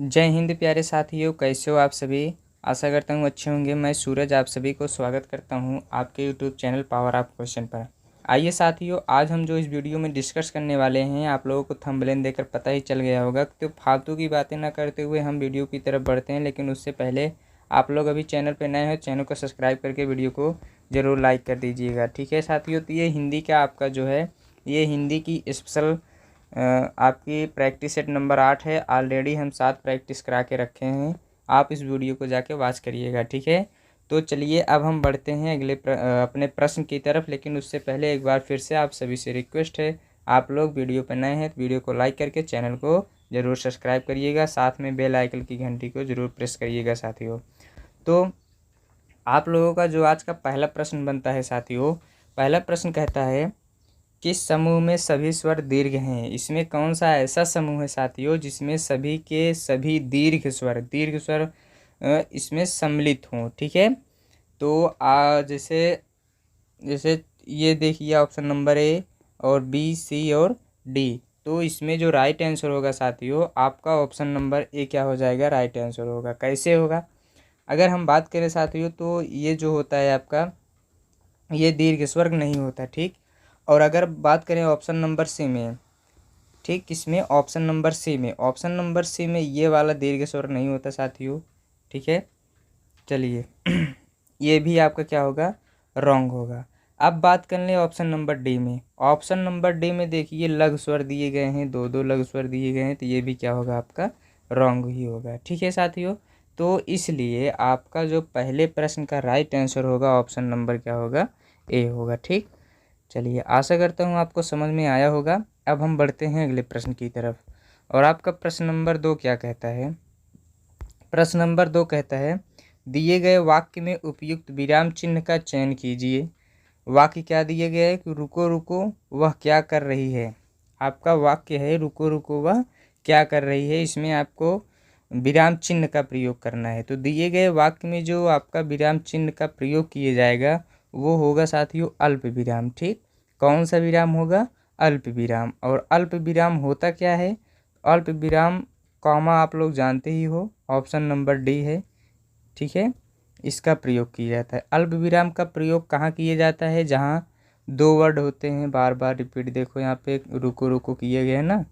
जय हिंद प्यारे साथियों, कैसे हो आप सभी। आशा करता हूँ अच्छे होंगे। मैं सूरज आप सभी को स्वागत करता हूँ आपके YouTube channel power of question पर। आइए साथियों, आज हम जो इस वीडियो में डिस्कस करने वाले हैं, आप लोगों को थंबनेल देखकर पता ही चल गया होगा। तो फालतू की बातें ना करते हुए हम वीडियो की तरफ बढ़ते हैं, लेकिन उससे पहले आप लोग अभी चैनल पर नए हैं, चैनल को सब्सक्राइब करके वीडियो को ज़रूर लाइक कर दीजिएगा। ठीक है साथियों, तो ये हिंदी का आपका जो है, ये हिंदी की स्पेशल आपकी प्रैक्टिस सेट नंबर 8 है। ऑलरेडी हम 7 प्रैक्टिस करा के रखे हैं, आप इस वीडियो को जाके वॉच करिएगा। ठीक है, तो चलिए अब हम बढ़ते हैं अगले अपने प्रश्न की तरफ। लेकिन उससे पहले एक बार फिर से आप सभी से रिक्वेस्ट है, आप लोग वीडियो पर नए हैं तो वीडियो को लाइक करके चैनल को ज़रूर सब्सक्राइब करिएगा, साथ में बेल आइकन की घंटी को ज़रूर प्रेस करिएगा साथियों। तो आप लोगों का जो आज का पहला प्रश्न बनता है साथियों, पहला प्रश्न कहता है किस समूह में सभी स्वर दीर्घ हैं। इसमें कौन सा ऐसा समूह है साथियों जिसमें सभी के सभी दीर्घ स्वर इसमें सम्मिलित हों। ठीक है, तो जैसे जैसे ये देखिए ऑप्शन नंबर ए और बी, सी और डी। तो इसमें जो राइट आंसर होगा साथियों, आपका ऑप्शन नंबर ए क्या हो जाएगा, राइट आंसर होगा। कैसे होगा, अगर हम बात करें साथियों, तो ये जो होता है आपका, ये दीर्घ स्वर नहीं होता। ठीक, और अगर बात करें ऑप्शन नंबर सी में, ठीक, किसमें, ऑप्शन नंबर सी में, ऑप्शन नंबर सी में ये वाला दीर्घ स्वर नहीं होता साथियों। ठीक है, चलिए ये भी आपका क्या होगा, रॉन्ग होगा। अब बात कर लें ऑप्शन नंबर डी में। ऑप्शन नंबर डी में देखिए लघु स्वर दिए गए हैं, दो लघु स्वर दिए गए हैं, तो ये भी क्या होगा, आपका रॉन्ग ही होगा। ठीक है साथियों, तो इसलिए आपका जो पहले प्रश्न का राइट आंसर होगा, ऑप्शन नंबर क्या होगा, ए होगा। ठीक, चलिए आशा करता हूँ आपको समझ में आया होगा। अब हम बढ़ते हैं अगले प्रश्न की तरफ, और आपका प्रश्न नंबर 2 क्या कहता है। प्रश्न नंबर 2 कहता है दिए गए वाक्य में उपयुक्त विराम चिन्ह का चयन कीजिए। वाक्य क्या दिए गया है कि रुको रुको वह क्या कर रही है। आपका वाक्य है रुको रुको वह क्या कर रही है, इसमें आपको विराम चिन्ह का प्रयोग करना है। तो दिए गए वाक्य में जो आपका विराम चिन्ह का प्रयोग किया जाएगा वो होगा साथियों अल्प विराम। ठीक, कौन सा विराम होगा, अल्प विराम। और अल्प विराम होता क्या है, अल्प विराम कॉमा आप लोग जानते ही हो, ऑप्शन नंबर डी है। ठीक है, इसका प्रयोग किया जाता है। अल्प विराम का प्रयोग कहाँ किया जाता है, जहाँ दो वर्ड होते हैं बार बार रिपीट। देखो यहाँ पे रुको रुको किए गए ना,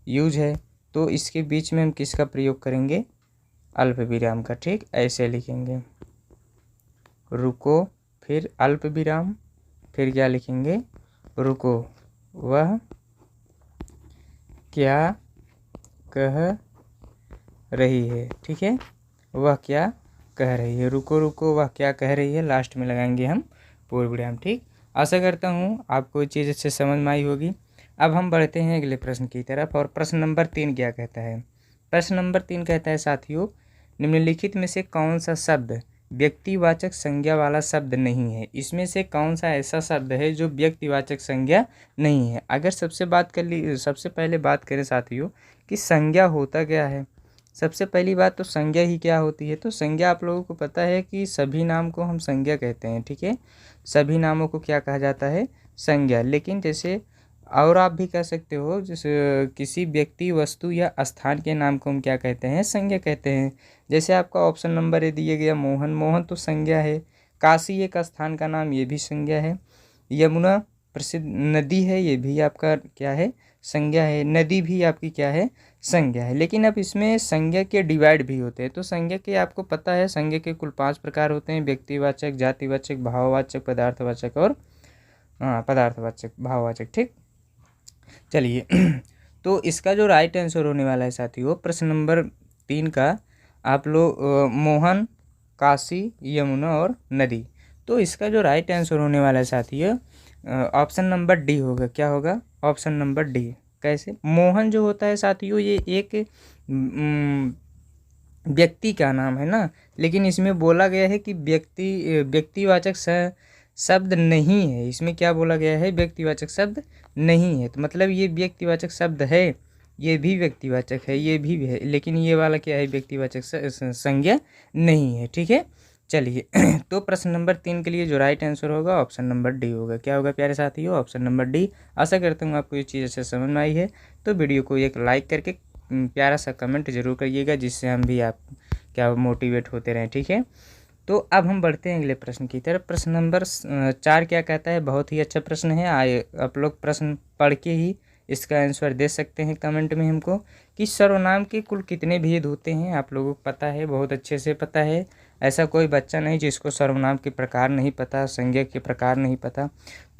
यूज है, तो इसके बीच में हम किसका प्रयोग करेंगे, अल्प विराम का। ठीक, ऐसे लिखेंगे रुको, फिर अल्प विराम, फिर क्या लिखेंगे, रुको वह क्या कह रही है। ठीक है, वह क्या कह रही है, रुको रुको वह क्या कह रही है, लास्ट में लगाएंगे हम पूर्ण विराम। ठीक, आशा करता हूँ आपको ये चीज़ अच्छे समझ में आई होगी। अब हम बढ़ते हैं अगले प्रश्न की तरफ, और प्रश्न नंबर 3 क्या कहता है। प्रश्न नंबर 3 कहता है साथियों निम्नलिखित में से कौन सा शब्द व्यक्तिवाचक संज्ञा वाला शब्द नहीं है। इसमें से कौन सा ऐसा शब्द है जो व्यक्तिवाचक संज्ञा नहीं है। अगर सबसे पहले बात करें साथियों कि संज्ञा होता क्या है। सबसे पहली बात तो संज्ञा ही क्या होती है, तो संज्ञा आप लोगों को पता है कि सभी नाम को हम संज्ञा कहते हैं। ठीक है, सभी नामों को क्या कहा जाता है, संज्ञा। लेकिन जैसे और आप भी कह सकते हो, जैसे किसी व्यक्ति वस्तु या स्थान के नाम को हम क्या कहते हैं, संज्ञा कहते हैं। जैसे आपका ऑप्शन नंबर ए दिए गया मोहन, मोहन तो संज्ञा है। काशी एक स्थान का नाम, ये भी संज्ञा है। यमुना प्रसिद्ध नदी है, ये भी आपका क्या है, संज्ञा है। नदी भी आपकी क्या है, संज्ञा है। लेकिन अब इसमें संज्ञा के डिवाइड भी होते हैं। तो संज्ञा के आपको पता है संज्ञा के कुल 5 प्रकार होते हैं, व्यक्तिवाचक, जातिवाचक, भाववाचक, पदार्थवाचक और पदार्थवाचक, भाववाचक। ठीक, चलिए तो इसका जो राइट आंसर होने वाला है साथियों प्रश्न नंबर 3 का, आप लोग मोहन, काशी, यमुना और नदी। तो इसका जो राइट आंसर होने वाला है साथियों ऑप्शन नंबर डी होगा। क्या होगा, ऑप्शन नंबर डी। कैसे, मोहन जो होता है साथियों ये एक व्यक्ति का नाम है ना, लेकिन इसमें बोला गया है कि व्यक्तिवाचक शब्द नहीं है। इसमें क्या बोला गया है, व्यक्तिवाचक शब्द नहीं है। तो मतलब ये व्यक्तिवाचक शब्द है, ये भी व्यक्तिवाचक है, ये भी है, लेकिन ये वाला क्या है, व्यक्तिवाचक संज्ञा नहीं है। ठीक है, चलिए तो प्रश्न नंबर 3 के लिए जो राइट आंसर होगा ऑप्शन नंबर डी होगा। क्या होगा प्यारे साथियों, ऑप्शन नंबर डी। आशा करता हूँ आपको ये चीज़ अच्छे समझ में आई है। तो वीडियो को एक लाइक करके प्यारा सा कमेंट ज़रूर करिएगा, जिससे हम भी आप क्या मोटिवेट होते रहें। ठीक है, तो अब हम बढ़ते हैं अगले प्रश्न की तरफ। प्रश्न नंबर 4 क्या कहता है? बहुत ही अच्छा प्रश्न है। आए आप लोग प्रश्न पढ़ के ही इसका आंसर दे सकते हैं कमेंट में हमको, कि सर्वनाम के कुल कितने भेद होते हैं। आप लोगों को पता है, बहुत अच्छे से पता है। ऐसा कोई बच्चा नहीं जिसको सर्वनाम के प्रकार नहीं पता, संज्ञा के प्रकार नहीं पता।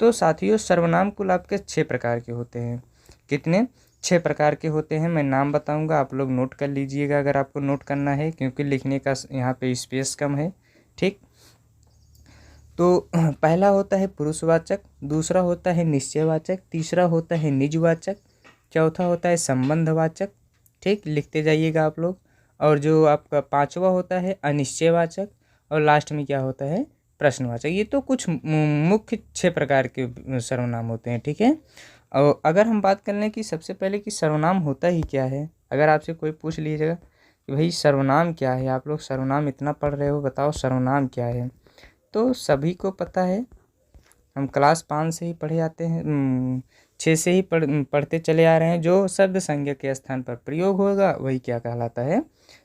तो साथियों, सर्वनाम कुल आपके 6 प्रकार के होते हैं। कितने? 6 प्रकार के होते हैं। मैं नाम बताऊंगा, आप लोग नोट कर लीजिएगा अगर आपको नोट करना है, क्योंकि लिखने का यहाँ पे स्पेस कम है। ठीक, तो पहला होता है पुरुषवाचक, दूसरा होता है निश्चयवाचक, तीसरा होता है निजवाचक, चौथा होता है संबंधवाचक। ठीक, लिखते जाइएगा आप लोग। और जो आपका 5वां होता है अनिश्चयवाचक, और लास्ट में क्या होता है? प्रश्नवाचक। ये तो कुछ मुख्य 6 प्रकार के सर्वनाम होते हैं। ठीक है, और अगर हम बात कर लें कि सबसे पहले कि सर्वनाम होता ही क्या है, अगर आपसे कोई पूछ लीजिएगा कि भाई सर्वनाम क्या है, आप लोग सर्वनाम इतना पढ़ रहे हो, बताओ सर्वनाम क्या है, तो सभी को पता है। हम क्लास 5 से ही पढ़े आते हैं, 6 से ही पढ़ते चले आ रहे हैं। जो शब्द संज्ञा के स्थान पर प्रयोग होगा वही क्या कहलाता है?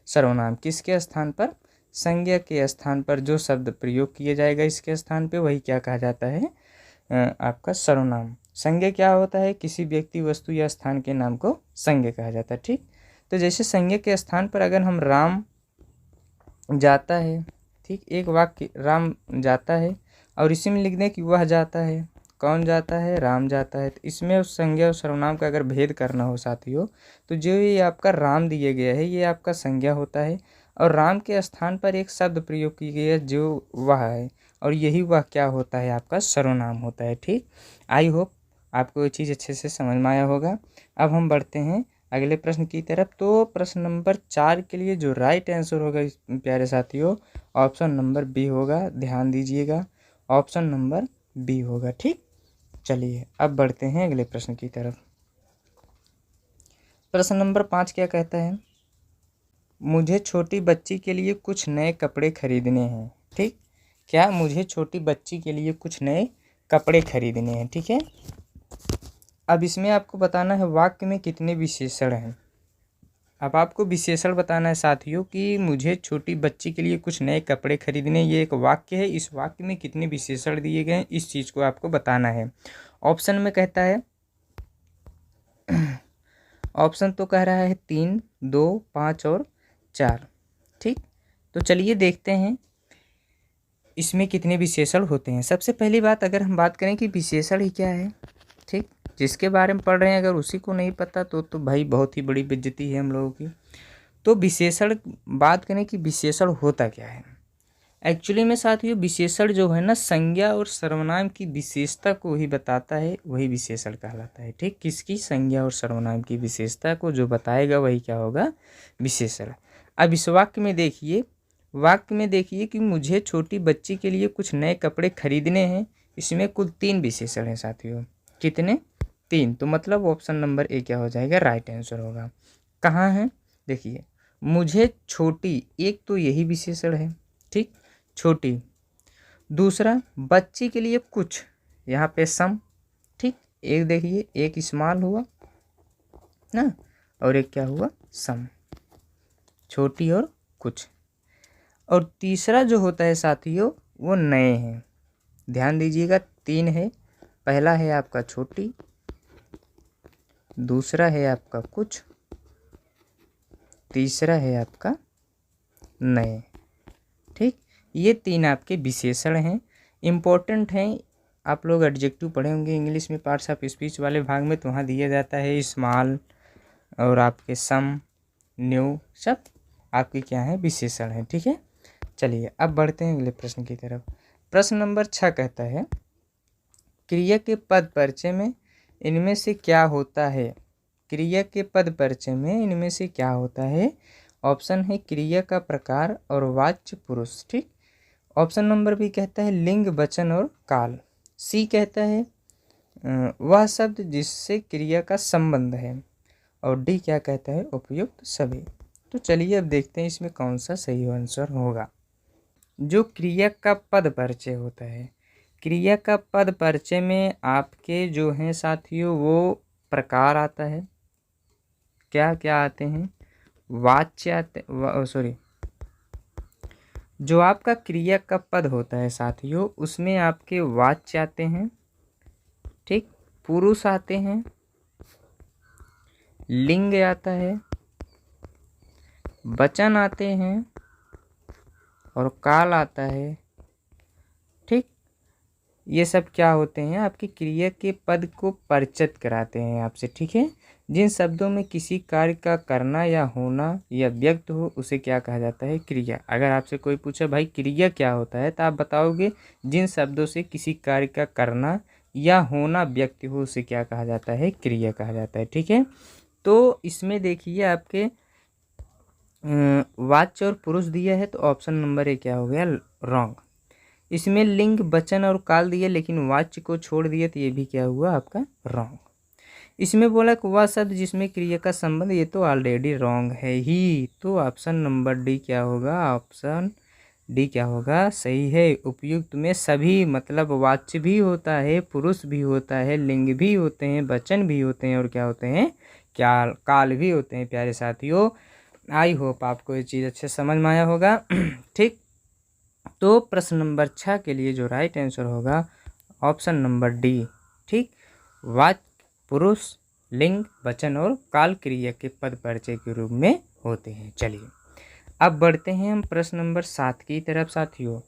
सर्वनाम। किसके स्थान पर? संज्ञा के स्थान पर जो शब्द प्रयोग किया जाएगा इसके स्थान पे, वही क्या कहा जाता है? आपका सर्वनाम। संज्ञा क्या होता है? किसी व्यक्ति, वस्तु या स्थान के नाम को संज्ञा कहा जाता है। ठीक, तो जैसे संज्ञा के स्थान पर अगर हम राम जाता है, ठीक, एक वाक्य राम जाता है, और इसी में लिख दें कि वह जाता है। कौन जाता है? राम जाता है। तो इसमें उस संज्ञा और सर्वनाम का अगर भेद करना हो साथियों, तो जो ये आपका राम दिया गया है ये आपका संज्ञा होता है, और राम के स्थान पर एक शब्द प्रयोग की गई है जो वह है, और यही वह क्या होता है? आपका सर्वनाम होता है। ठीक, आई होप आपको ये चीज़ अच्छे से समझ में आया होगा। अब हम बढ़ते हैं अगले प्रश्न की तरफ। तो प्रश्न नंबर 4 के लिए जो राइट आंसर होगा प्यारे साथियों, ऑप्शन नंबर बी होगा। ध्यान दीजिएगा, ऑप्शन नंबर बी होगा। ठीक, चलिए अब बढ़ते हैं अगले प्रश्न की तरफ। प्रश्न नंबर 5 क्या कहता है? मुझे छोटी बच्ची के लिए कुछ नए कपड़े खरीदने हैं। ठीक, क्या? मुझे छोटी बच्ची के लिए कुछ नए कपड़े खरीदने हैं। ठीक है, अब इसमें आपको बताना है वाक्य में कितने विशेषण हैं। अब आपको विशेषण बताना है साथियों कि मुझे छोटी बच्ची के लिए कुछ नए कपड़े खरीदने, ये एक वाक्य है। इस वाक्य में कितने विशेषण दिए गए हैं, इस चीज़ को आपको बताना है। ऑप्शन में कहता है, ऑप्शन तो कह रहा है 3, 2, 5 और 4। ठीक, तो चलिए देखते हैं इसमें कितने विशेषण होते हैं। सबसे पहली बात, अगर हम बात करें कि विशेषण ही क्या है, ठीक, जिसके बारे में पढ़ रहे हैं अगर उसी को नहीं पता तो भाई बहुत ही बड़ी बेइज्जती है हम लोगों की। तो विशेषण, बात करें कि विशेषण होता क्या है। एक्चुअली में साथियों, विशेषण जो है ना, संज्ञा और सर्वनाम की विशेषता को ही बताता है, वही विशेषण कहलाता है। ठीक, किसकी? संज्ञा और सर्वनाम की विशेषता को जो बताएगा वही क्या होगा? विशेषण। अब इस वाक्य में देखिए, वाक्य में देखिए कि मुझे छोटी बच्ची के लिए कुछ नए कपड़े खरीदने हैं। इसमें कुल 3 विशेषण हैं साथियों। कितने? 3। तो मतलब ऑप्शन नंबर ए क्या हो जाएगा? राइट आंसर होगा। कहाँ है? देखिए, मुझे छोटी, एक तो यही विशेषण है। ठीक, छोटी। दूसरा, बच्ची के लिए कुछ, यहाँ पे सम। ठीक, एक देखिए, एक स्मॉल हुआ ना, और एक क्या हुआ? सम। छोटी और कुछ। और तीसरा जो होता है साथियों वो नए हैं। ध्यान दीजिएगा, 3 है। पहला है आपका छोटी, दूसरा है आपका कुछ, तीसरा है आपका नए। ठीक, ये 3 आपके विशेषण हैं, इम्पोर्टेंट हैं। आप लोग एडजेक्टिव पढ़े होंगे इंग्लिश में पार्ट्स ऑफ स्पीच वाले भाग में, तो वहाँ दिया जाता है स्मॉल और आपके सम, न्यू, सब आपके क्या है? विशेषण हैं। ठीक है, चलिए अब बढ़ते हैं अगले प्रश्न की तरफ। प्रश्न नंबर 6 कहता है, क्रिया के पद परिचय में इनमें से क्या होता है? क्रिया के पद परिचय में इनमें से क्या होता है? ऑप्शन है क्रिया का प्रकार और वाच्य पुरुष। ठीक, ऑप्शन नंबर बी कहता है लिंग, वचन और काल। सी कहता है वह शब्द जिससे क्रिया का संबंध है, और डी क्या कहता है? उपयुक्त सभी। तो चलिए अब देखते हैं इसमें कौन सा सही आंसर होगा। जो क्रिया का पद परिचय होता है, क्रिया का पद परिचय में आपके जो हैं साथियों वो प्रकार आता है। क्या क्या आते हैं, वाच्य आते, सॉरी, जो आपका क्रिया का पद होता है साथियों उसमें आपके वाच्य आते हैं, ठीक, पुरुष आते हैं, लिंग आता है, वचन आते हैं और काल आता है, ठीक। ये सब क्या होते हैं, आपकी क्रिया के पद को परिचित कराते हैं आपसे, ठीक है। जिन शब्दों में किसी कार्य का करना या होना या व्यक्त हो उसे क्या कहा जाता है, क्रिया। अगर आपसे कोई पूछे भाई क्रिया क्या होता है तो आप बताओगे जिन शब्दों से किसी कार्य का करना या होना व्यक्त हो उसे क्या कहा जाता है, क्रिया कहा जाता है, ठीक है। तो इसमें देखिए आपके वाच्य और पुरुष दिया है तो ऑप्शन नंबर ए क्या हो गया, रॉन्ग। इसमें लिंग, वचन और काल दिया लेकिन वाच्य को छोड़ दिया तो ये भी क्या हुआ आपका, रॉन्ग। इसमें बोला कि वह शब्द जिसमें क्रिया का संबंध, ये तो ऑलरेडी रॉन्ग है ही, तो ऑप्शन नंबर डी क्या होगा, ऑप्शन डी क्या होगा, सही है। उपयुक्त में सभी मतलब वाच्य भी होता है, पुरुष भी होता है, लिंग भी होते हैं, वचन भी होते हैं और क्या होते हैं, क्या काल भी होते हैं। प्यारे साथियों, आई होप आपको ये चीज़ अच्छे समझ में आया होगा। ठीक, तो प्रश्न नंबर 6 के लिए जो राइट आंसर होगा ऑप्शन नंबर डी, ठीक। वाच्य, पुरुष, लिंग, वचन और काल क्रिया के पद परिचय के रूप में होते हैं। चलिए अब बढ़ते हैं हम प्रश्न नंबर 7 की तरफ साथियों।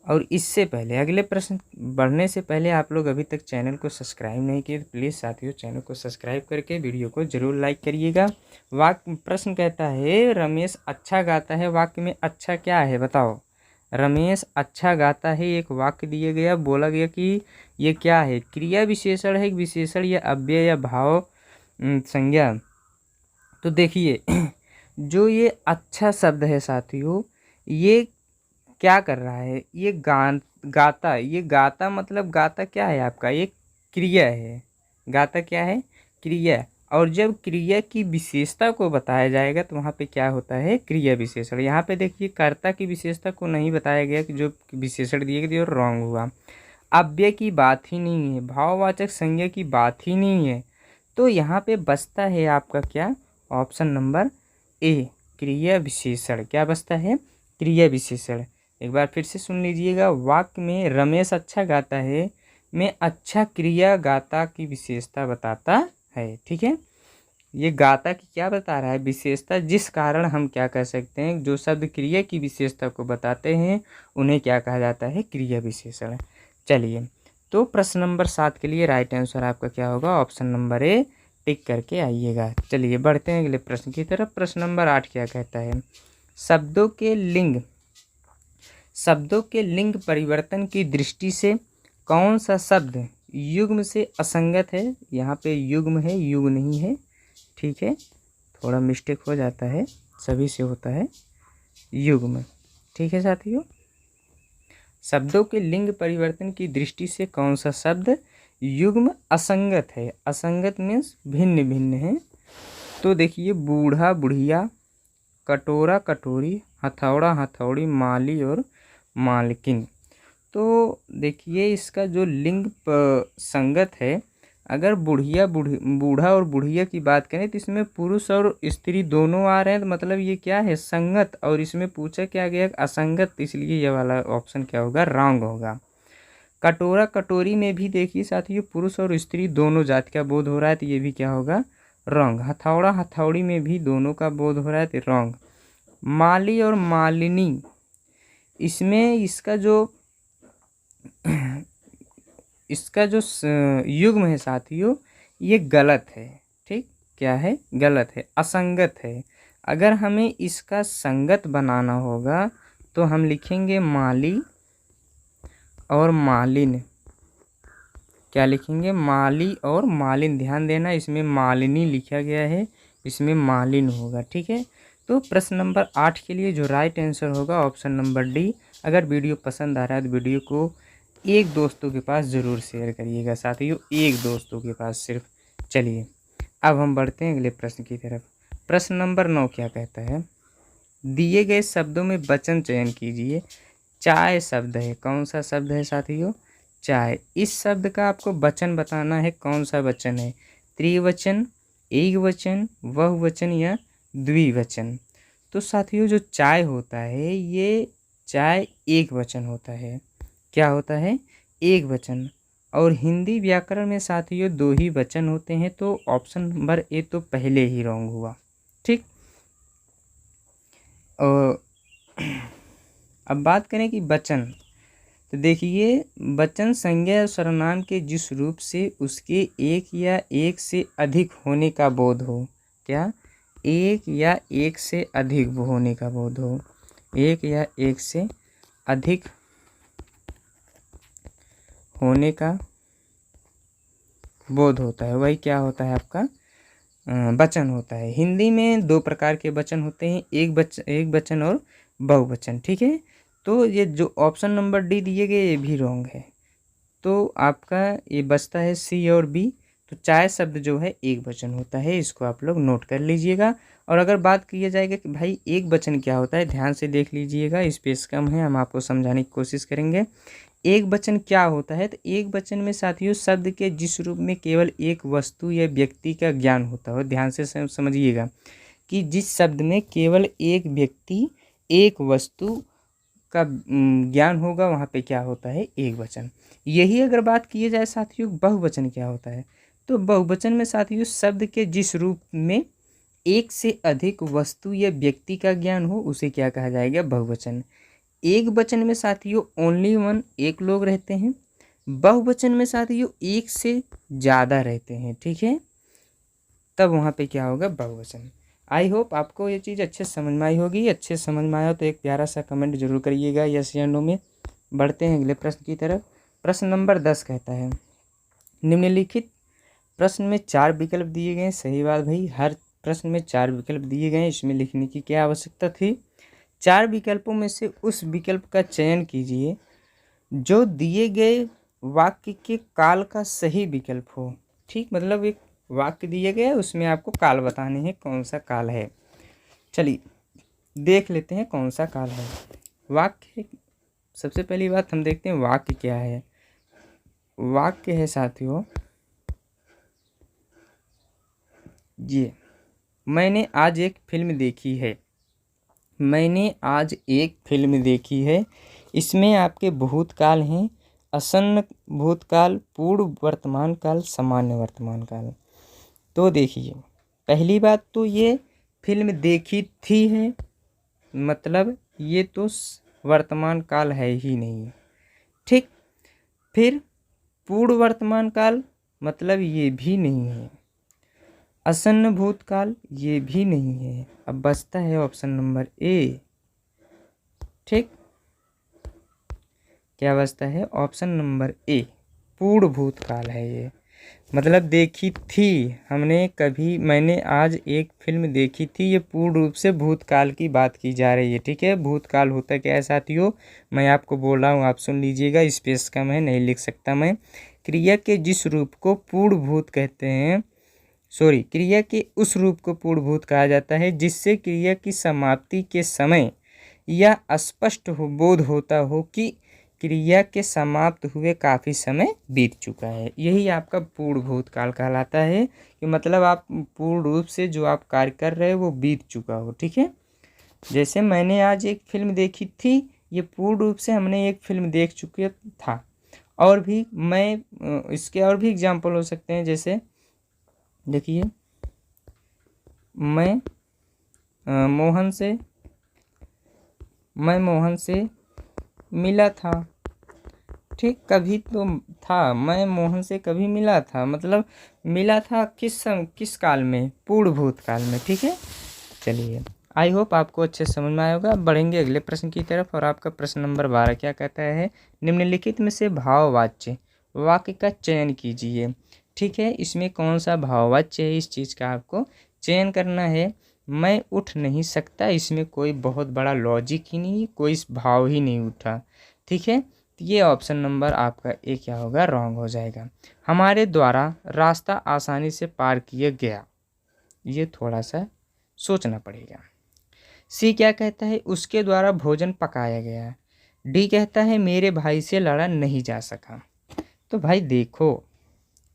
और इससे पहले अगले प्रश्न बढ़ने से पहले आप लोग अभी तक चैनल को सब्सक्राइब नहीं किए तो प्लीज़ साथियों चैनल को सब्सक्राइब करके वीडियो को जरूर लाइक करिएगा। वाक्य प्रश्न कहता है रमेश अच्छा गाता है, वाक्य में अच्छा क्या है बताओ। रमेश अच्छा गाता है एक वाक्य दिया गया, बोला गया कि ये क्या है, क्रिया विशेषण है, विशेषण या अव्यय या भाव संज्ञा। तो देखिए जो ये अच्छा शब्द है साथियों, ये क्या कर रहा है, ये गाता, ये गाता मतलब गाता क्या है आपका, ये क्रिया है। गाता क्या है, क्रिया। और जब क्रिया की विशेषता को बताया जाएगा तो वहाँ पे क्या होता है, क्रिया विशेषण। यहाँ पे देखिए कर्ता की विशेषता को नहीं बताया गया कि जो विशेषण दिए गए और रॉन्ग हुआ। अव्यय की बात ही नहीं है, भाववाचक संज्ञा की बात ही नहीं है, तो यहाँ पे बचता है आपका क्या, ऑप्शन नंबर ए, क्रिया विशेषण। क्या बचता है, क्रिया विशेषण। एक बार फिर से सुन लीजिएगा, वाक्य में रमेश अच्छा गाता है में अच्छा क्रिया गाता की विशेषता बताता है, ठीक है। ये गाता की क्या बता रहा है, विशेषता, जिस कारण हम क्या कह सकते हैं, जो शब्द क्रिया की विशेषता को बताते हैं उन्हें क्या कहा जाता है, क्रिया विशेषण। चलिए तो प्रश्न नंबर 7 के लिए राइट आंसर आपका क्या होगा, ऑप्शन नंबर ए टिक करके आइएगा। चलिए बढ़ते हैं अगले प्रश्न की तरफ। प्रश्न नंबर 8 क्या कहता है, शब्दों के लिंग परिवर्तन की दृष्टि से कौन सा शब्द युग्म से असंगत है। यहाँ पे युग्म है, युग नहीं है, ठीक है, थोड़ा मिस्टेक हो जाता है, सभी से होता है युग्म, ठीक है साथियों। शब्दों के लिंग परिवर्तन की दृष्टि से कौन सा शब्द युग्म असंगत है, असंगत मीन्स भिन्न भिन्न है। तो देखिए बूढ़ा बुढ़िया, कटोरा कटोरी, हथौड़ा हथौड़ी, माली और मालकिन। तो देखिए इसका जो लिंग संगत है, अगर बूढ़ा और बुढ़िया की बात करें तो इसमें पुरुष और स्त्री दोनों आ रहे हैं, तो मतलब ये क्या है, संगत। और इसमें पूछा क्या गया, असंगत, इसलिए ये वाला ऑप्शन क्या होगा, रॉन्ग होगा। कटोरा कटोरी में भी देखिए साथियों पुरुष और स्त्री दोनों जाति का बोध हो रहा है, तो ये भी क्या होगा, रॉन्ग। हथौड़ा हथौड़ी में भी दोनों का बोध हो रहा है, तो रॉन्ग। माली और मालिनी, इसमें इसका जो युग्म है साथियों ये गलत है, ठीक, क्या है, गलत है, असंगत है। अगर हमें इसका संगत बनाना होगा तो हम लिखेंगे माली और मालिन। क्या लिखेंगे, माली और मालिन। ध्यान देना इसमें मालिनी लिखा गया है, इसमें मालिन होगा, ठीक है। तो प्रश्न नंबर 8 के लिए जो राइट आंसर होगा ऑप्शन नंबर डी। अगर वीडियो पसंद आ रहा है तो वीडियो को एक दोस्तों के पास ज़रूर शेयर करिएगा साथियों, एक दोस्तों के पास सिर्फ। चलिए अब हम बढ़ते हैं अगले प्रश्न की तरफ। प्रश्न नंबर 9 क्या कहता है, दिए गए शब्दों में वचन चयन कीजिए। चाय शब्द है, कौन सा शब्द है साथियों, चाय। इस शब्द का आपको वचन बताना है, कौन सा वचन है, त्रिवचन, एकवचन, बहुवचन या द्विवचन। तो साथियों जो चाय होता है ये चाय एक वचन होता है। क्या होता है? एक वचन। और हिंदी व्याकरण में साथियों दो ही वचन होते हैं, तो ऑप्शन नंबर ए तो पहले ही रॉन्ग हुआ। ठीक। और अब बात करें कि वचन, तो देखिए वचन संज्ञा या सर्वनाम के जिस रूप से उसके एक या एक से अधिक होने का बोध हो। क्या? एक या एक से अधिक होने का बोध हो। एक या एक से अधिक होने का बोध होता है, वही क्या होता है आपका वचन होता है। हिंदी में दो प्रकार के वचन होते हैं, एक वचन और बहुवचन। ठीक है। तो ये जो ऑप्शन नंबर डी दिए गए ये भी रॉन्ग है। तो आपका ये बचता है सी और बी। तो चाय शब्द जो है एक वचन होता है, इसको आप लोग नोट कर लीजिएगा। और अगर बात किया जाएगा कि भाई एक वचन क्या होता है, ध्यान से देख लीजिएगा, स्पेस कम है, हम आपको समझाने की कोशिश करेंगे। एक वचन क्या होता है? तो एक वचन में साथियों शब्द के जिस रूप में केवल एक वस्तु या व्यक्ति का ज्ञान होता हो। ध्यान से समझिएगा कि जिस शब्द में केवल एक व्यक्ति, एक वस्तु का ज्ञान होगा, वहाँ पे क्या होता है? एक वचन। यही अगर बात की जाए साथियों बहुवचन क्या होता है, तो बहुवचन में साथियों शब्द के जिस रूप में एक से अधिक वस्तु या व्यक्ति का ज्ञान हो उसे क्या कहा जाएगा? बहुवचन। एक वचन में साथियों ओनली वन, एक लोग रहते हैं। बहुवचन में साथियों एक से ज़्यादा रहते हैं। ठीक है, तब वहाँ पे क्या होगा? बहुवचन। आई होप आपको ये चीज़ अच्छे समझ में आई होगी। अच्छे समझ में आया तो एक प्यारा सा कमेंट जरूर करिएगा यस या नो में। बढ़ते हैं अगले प्रश्न की तरफ। प्रश्न नंबर 10 कहता है, निम्नलिखित प्रश्न में 4 विकल्प दिए गए हैं। सही बात भाई, हर प्रश्न में 4 विकल्प दिए गए हैं, इसमें लिखने की क्या आवश्यकता थी? 4 विकल्पों में से उस विकल्प का चयन कीजिए जो दिए गए वाक्य के काल का सही विकल्प हो। ठीक, मतलब एक वाक्य दिया गया है, उसमें आपको काल बताने हैं, कौन सा काल है। चलिए देख लेते हैं कौन सा काल है। वाक्य, सबसे पहली बात हम देखते हैं वाक्य क्या है। वाक्य है साथियों ये, मैंने आज एक फिल्म देखी है। मैंने आज एक फिल्म देखी है। इसमें आपके भूतकाल हैं आसन्न भूतकाल, पूर्व वर्तमान काल, सामान्य वर्तमान काल। तो देखिए पहली बात तो ये फिल्म देखी थी है, मतलब ये तो वर्तमान काल है ही नहीं। ठीक। फिर पूर्व वर्तमान काल, मतलब ये भी नहीं है। आसन्न भूतकाल, ये भी नहीं है। अब बचता है ऑप्शन नंबर ए। ठीक, क्या बचता है? ऑप्शन नंबर ए, पूर्व भूतकाल है ये, मतलब देखी थी हमने कभी, मैंने आज एक फिल्म देखी थी, ये पूर्ण रूप से भूतकाल की बात की जा रही है। ठीक है, भूतकाल होता क्या है साथियों, मैं आपको बोल रहा हूँ, आप सुन लीजिएगा, स्पेस कम है, नहीं लिख सकता मैं। क्रिया के जिस रूप को पूर्ण भूत कहते हैं, सॉरी, क्रिया के उस रूप को पूर्ण भूत कहा जाता है जिससे क्रिया की समाप्ति के समय यह स्पष्ट हो बोध होता हो कि क्रिया के समाप्त हुए काफ़ी समय बीत चुका है। यही आपका पूर्ण भूतकाल कहलाता है, कि मतलब आप पूर्ण रूप से जो आप कार्य कर रहे हो वो बीत चुका हो। ठीक है, जैसे मैंने आज एक फिल्म देखी थी, ये पूर्ण रूप से हमने एक फिल्म देख चुके था। और भी मैं इसके और भी एग्जाम्पल हो सकते हैं, जैसे देखिए मैं मोहन से मिला था। ठीक, कभी तो था, मैं मोहन से कभी मिला था, मतलब मिला था किस काल में? पूर्ण भूतकाल में। ठीक है, चलिए आई होप आपको अच्छे समझ में आया होगा। अब बढ़ेंगे अगले प्रश्न की तरफ, और आपका प्रश्न नंबर 12 क्या कहता है, निम्नलिखित में से भाववाच्य वाक्य का चयन कीजिए। ठीक है, इसमें कौन सा भाववाच्य है, इस चीज़ का आपको चयन करना है। मैं उठ नहीं सकता, इसमें कोई बहुत बड़ा लॉजिक ही नहीं, कोई भाव ही नहीं उठा। ठीक है, ये ऑप्शन नंबर आपका ए क्या होगा? रॉन्ग हो जाएगा। हमारे द्वारा रास्ता आसानी से पार किया गया, ये थोड़ा सा सोचना पड़ेगा। सी क्या कहता है? उसके द्वारा भोजन पकाया गया। डी कहता है मेरे भाई से लड़ा नहीं जा सका। तो भाई देखो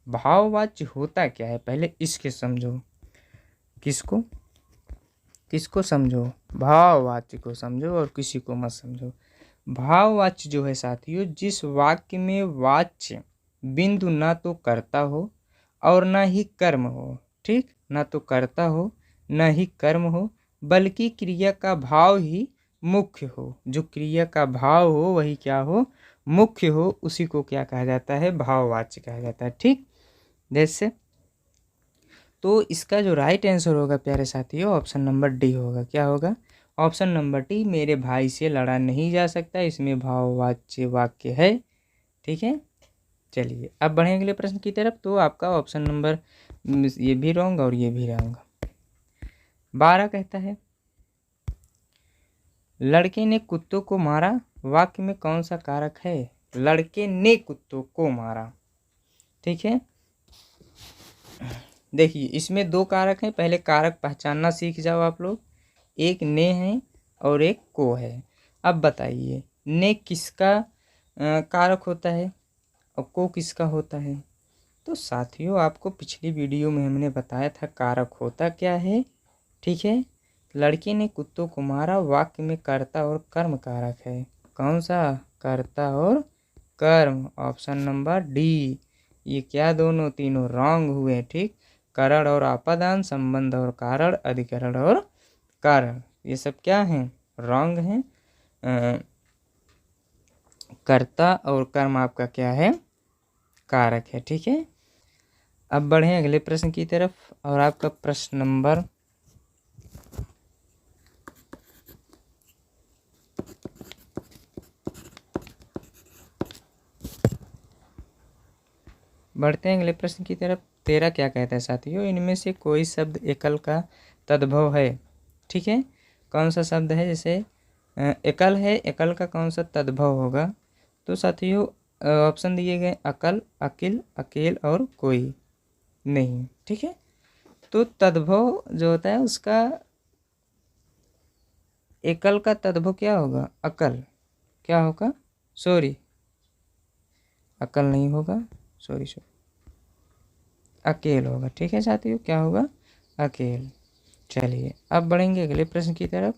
भाववाच्य होता क्या है, पहले इसके समझो। किसको किसको समझो, भाववाच्य को समझो और किसी को मत समझो। भाववाच्य जो है साथियों, जिस वाक्य में वाच्य बिंदु ना तो कर्ता हो और ना ही कर्म हो, ठीक, ना तो कर्ता हो ना ही कर्म हो, बल्कि क्रिया का भाव ही मुख्य हो। जो क्रिया का भाव हो वही क्या हो, मुख्य हो, उसी को क्या कहा जाता है, भाववाच्य कहा जाता है। ठीक, जैसे तो इसका जो राइट आंसर होगा प्यारे साथियों, ऑप्शन नंबर डी होगा। क्या होगा, ऑप्शन नंबर डी, मेरे भाई से लड़ा नहीं जा सकता, इसमें भाववाच्य वाक्य है। ठीक है, चलिए अब बढ़ें अगले प्रश्न की तरफ। तो आपका ऑप्शन नंबर ये भी रॉन्ग और ये भी रॉन्ग। 12 कहता है, लड़के ने कुत्तों को मारा, वाक्य में कौन सा कारक है। लड़के ने कुत्तों को मारा, ठीक है। देखिए इसमें दो कारक हैं, पहले कारक पहचानना सीख जाओ आप लोग। एक ने है और एक को है। अब बताइए ने किसका कारक होता है और को किसका होता है। तो साथियों आपको पिछली वीडियो में हमने बताया था कारक होता क्या है। ठीक है, लड़के ने कुत्तों को मारा, वाक्य में कर्ता और कर्म कारक है। कौन सा, कर्ता और कर्म, ऑप्शन नंबर डी। ये क्या दोनों तीनों रॉन्ग हुए। ठीक, कारण और आपादान, संबंध और कारण, अधिकरण और कारण, ये सब क्या हैं, रॉन्ग हैं। कर्ता और कर्म आपका क्या है, कारक है। ठीक है, अब बढ़ें अगले प्रश्न की तरफ और आपका प्रश्न नंबर बढ़ते हैं अगले प्रश्न की तरफ। 13 क्या कहता है साथियों, इनमें से कोई शब्द एकल का तद्भव है। ठीक है, कौन सा शब्द है, जैसे एकल है, एकल का कौन सा तद्भव होगा। तो साथियों ऑप्शन दिए गए अकल, अकिल, अकेल और कोई नहीं। ठीक है, तो तद्भव जो होता है उसका एकल का तद्भव क्या होगा, अकल। क्या होगा, सॉरी अकल नहीं होगा, सॉरी अकेल होगा। ठीक है साथियों, क्या होगा, अकेल। चलिए अब बढ़ेंगे अगले प्रश्न की तरफ।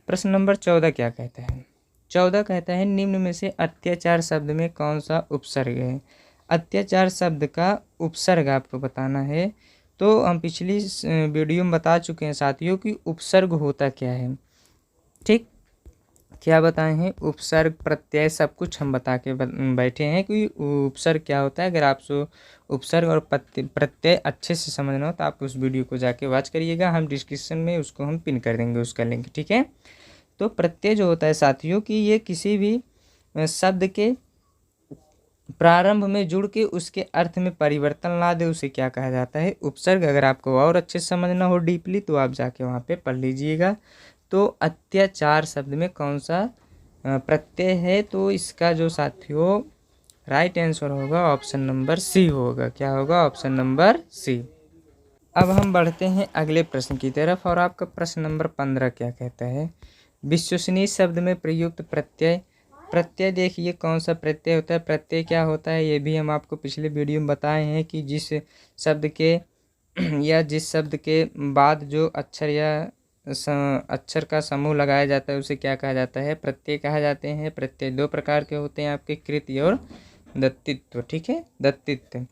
प्रश्न नंबर 14 क्या कहता है। 14 कहता है, निम्न में से अत्याचार शब्द में कौन सा उपसर्ग है। अत्याचार शब्द का उपसर्ग आपको बताना है। तो हम पिछली वीडियो में बता चुके हैं साथियों कि उपसर्ग होता क्या है। ठीक, क्या बताए हैं, उपसर्ग प्रत्यय सब कुछ हम बता के बैठे हैं कि उपसर्ग क्या होता है। अगर आप उपसर्ग और प्रत्यय अच्छे से समझना हो तो आप उस वीडियो को जाके वॉच करिएगा, हम डिस्क्रिप्शन में उसको हम पिन कर देंगे उसका लिंक। ठीक है, तो प्रत्यय जो होता है साथियों कि ये किसी भी शब्द के प्रारंभ में जुड़ के उसके अर्थ में परिवर्तन ला दे, उसे क्या कहा जाता है, उपसर्ग। अगर आपको और अच्छे से समझना हो डीपली तो आप जाके वहाँ पे पढ़ लीजिएगा। तो अत्याचार शब्द में कौन सा प्रत्यय है, तो इसका जो साथियों राइट आंसर होगा ऑप्शन नंबर सी होगा। क्या होगा, ऑप्शन नंबर सी। अब हम बढ़ते हैं अगले प्रश्न की तरफ और आपका प्रश्न नंबर 15 क्या कहता है। विश्वसनीय शब्द में प्रयुक्त प्रत्यय। प्रत्यय देखिए कौन सा प्रत्यय होता है। प्रत्यय क्या होता है ये भी हम आपको पिछले वीडियो में बताए हैं कि जिस शब्द के या जिस शब्द के बाद जो अक्षर या अक्षर का समूह लगाया जाता है उसे क्या कहा जाता है, प्रत्यय कहा जाते हैं। प्रत्यय दो प्रकार के होते हैं आपके, कृत्य और दत्तित्व। ठीक है, दत्तित्व।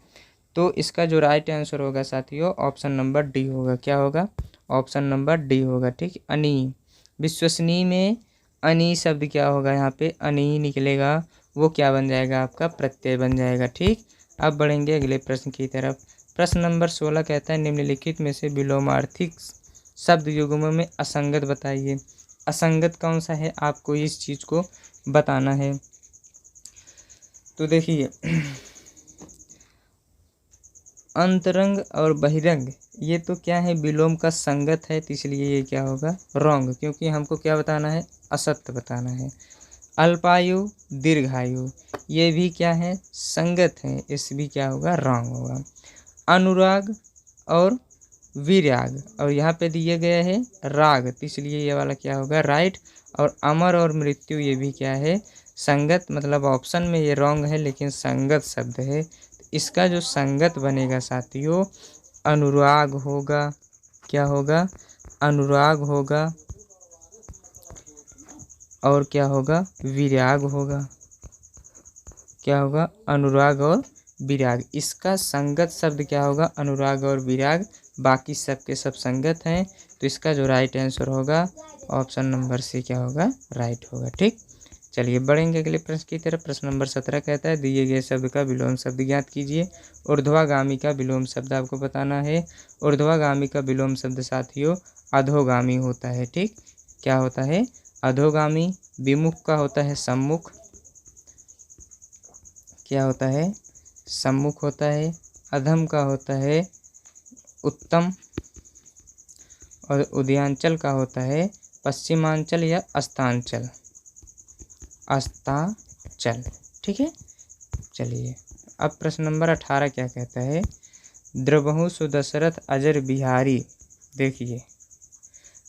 तो इसका जो राइट आंसर होगा साथियों ऑप्शन नंबर डी होगा। क्या होगा, ऑप्शन नंबर डी होगा। ठीक, अनी, विश्वसनीय में अनी शब्द क्या होगा, यहाँ पे अनी निकलेगा, वो क्या बन जाएगा, आपका प्रत्यय बन जाएगा। ठीक, अब बढ़ेंगे अगले प्रश्न की तरफ। प्रश्न नंबर 16 कहता है, निम्नलिखित में से विलोमार्थी शब्द युग्म में असंगत बताइए। असंगत कौन सा है, आपको इस चीज़ को बताना है। तो देखिए अंतरंग और बहिरंग ये तो क्या है, विलोम का संगत है, तो इसलिए ये क्या होगा, रॉन्ग, क्योंकि हमको क्या बताना है, असत्य बताना है। अल्पायु दीर्घायु ये भी क्या है, संगत है, इस भी क्या होगा, रॉन्ग होगा। अनुराग और विराग और यहाँ पे दिए गए है राग, तो इसलिए ये वाला क्या होगा, राइट। और अमर और मृत्यु ये भी क्या है, संगत, मतलब ऑप्शन में ये रॉन्ग है लेकिन संगत शब्द है। तो इसका जो संगत बनेगा साथियों अनुराग होगा। क्या होगा, अनुराग होगा, और क्या होगा, विराग होगा। क्या होगा, अनुराग और विराग। इसका संगत शब्द क्या होगा, अनुराग और विराग। बाकी सब के सब संगत हैं, तो इसका जो राइट आंसर होगा ऑप्शन नंबर सी क्या होगा, राइट होगा। ठीक, चलिए बढ़ेंगे अगले प्रश्न की तरफ। प्रश्न नंबर 17 कहता है दिए गए शब्द का विलोम शब्द ज्ञात कीजिए। ऊर्ध्वगामी का विलोम शब्द आपको बताना है। ऊर्ध्वगामी का विलोम शब्द साथियों अधोगामी होता है। ठीक, क्या होता है, अधोगामी। विमुख का होता है सम्मुख, क्या होता है, सम्मुख होता है। अधम का होता है उत्तम, और उदयांचल का होता है पश्चिमांचल या अस्तांचल, अस्ताचल। ठीक है, चलिए अब प्रश्न नंबर 18 क्या कहता है, द्रवहु सुदशरथ अजर बिहारी। देखिए,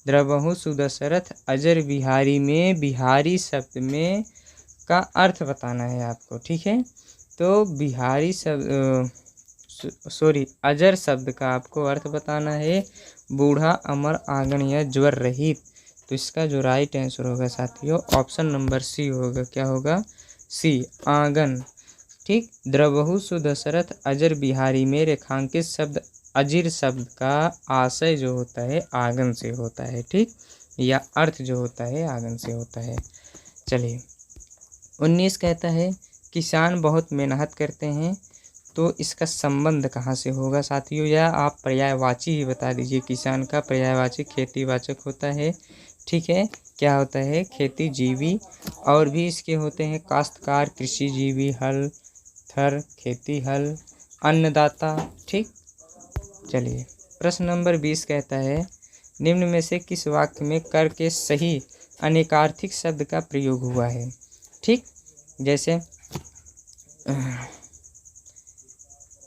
द्रवहु सुदशरथ अजर बिहारी में बिहारी शब्द में का अर्थ बताना है आपको। ठीक है, तो बिहारी शब्द अजर शब्द का आपको अर्थ बताना है, बूढ़ा, अमर, आंगन या ज्वर रहित। तो इसका जो राइट आंसर होगा साथियों ऑप्शन नंबर सी होगा। क्या होगा, सी, आंगन। ठीक, द्रवहु सुदशरथ अजर बिहारी में रेखांकित शब्द अजिर शब्द का आशय जो होता है आंगन से होता है। ठीक, या अर्थ जो होता है आंगन से होता है। चलिए 19 कहता है किसान बहुत मेहनत करते हैं, तो इसका संबंध कहाँ से होगा साथियों, या आप पर्यायवाची ही बता दीजिए। किसान का पर्यायवाची खेतीवाचक होता है। ठीक है, क्या होता है, खेती जीवी। और भी इसके होते हैं काश्तकार, कृषि जीवी, हल थर, खेती हल, अन्नदाता। ठीक, चलिए प्रश्न नंबर 20 कहता है निम्न में से किस वाक्य में कर के सही अनेकार्थिक शब्द का प्रयोग हुआ है। ठीक, जैसे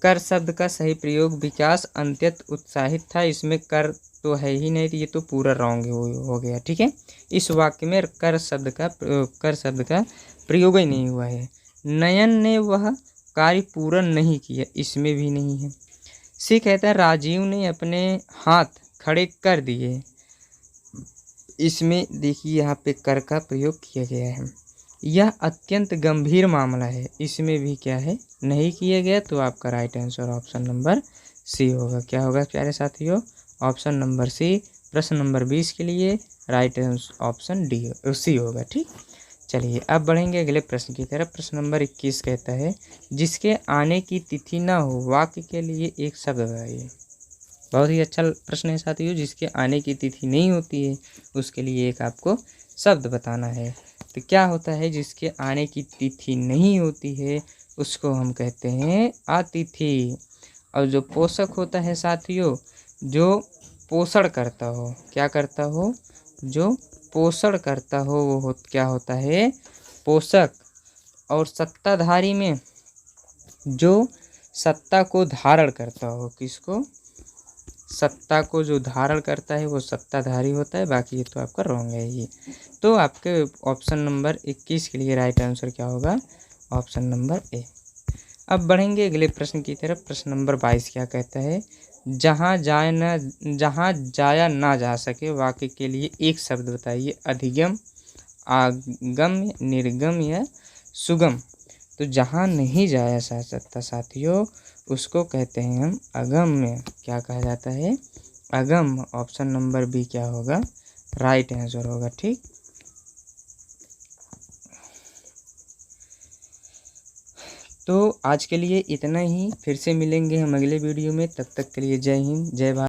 कर शब्द का सही प्रयोग विकास अंत्यत उत्साहित था, इसमें कर तो है ही नहीं, ये तो पूरा रॉन्ग हो गया। ठीक है, इस वाक्य में कर शब्द का प्रयोग ही नहीं हुआ है। नयन ने वह कार्य पूरा नहीं किया, इसमें भी नहीं है। सी कहता है राजीव ने अपने हाथ खड़े कर दिए, इसमें देखिए यहाँ पे कर का प्रयोग किया गया है। यह अत्यंत गंभीर मामला है, इसमें भी क्या है, नहीं किया गया। तो आपका right answer option number C होगा। क्या होगा प्यारे साथियों, ऑप्शन नंबर सी। प्रश्न नंबर 20 के लिए right answer option D C होगा। ठीक, चलिए अब बढ़ेंगे अगले प्रश्न की तरफ। प्रश्न नंबर 21 कहता है जिसके आने की तिथि न हो वाक्य के लिए एक शब्द बताइए। बहुत ही अच्छा प्रश्न है साथियों, जिसके आने की तिथि नहीं होती है उसके लिए एक आपको शब्द बताना है। तो क्या होता है, जिसके आने की तिथि नहीं होती है उसको हम कहते हैं अतिथि। और जो पोषक होता है साथियों, जो पोषण करता हो, क्या करता हो, जो पोषण करता हो वो क्या होता है, पोषक। और सत्ताधारी में जो सत्ता को धारण करता हो, किसको, सत्ता को जो धारण करता है वो सत्ताधारी होता है। बाकी ये तो आपका रॉन्ग है ये। तो आपके ऑप्शन नंबर 21 के लिए राइट आंसर क्या होगा, ऑप्शन नंबर ए। अब बढ़ेंगे अगले प्रश्न की तरफ। प्रश्न नंबर 22 क्या कहता है जहाँ जाया ना जा सके वाक्य के लिए एक शब्द बताइए। अधिगम, आगम, निर्गम या सुगम। तो जहाँ नहीं जाया जा सकता साथियों उसको कहते हैं हम अगम्य। क्या कहा जाता है, अगम। ऑप्शन नंबर बी क्या होगा, राइट आंसर होगा। ठीक, तो आज के लिए इतना ही, फिर से मिलेंगे हम अगले वीडियो में। तब तक के लिए जय हिंद, जय भारत।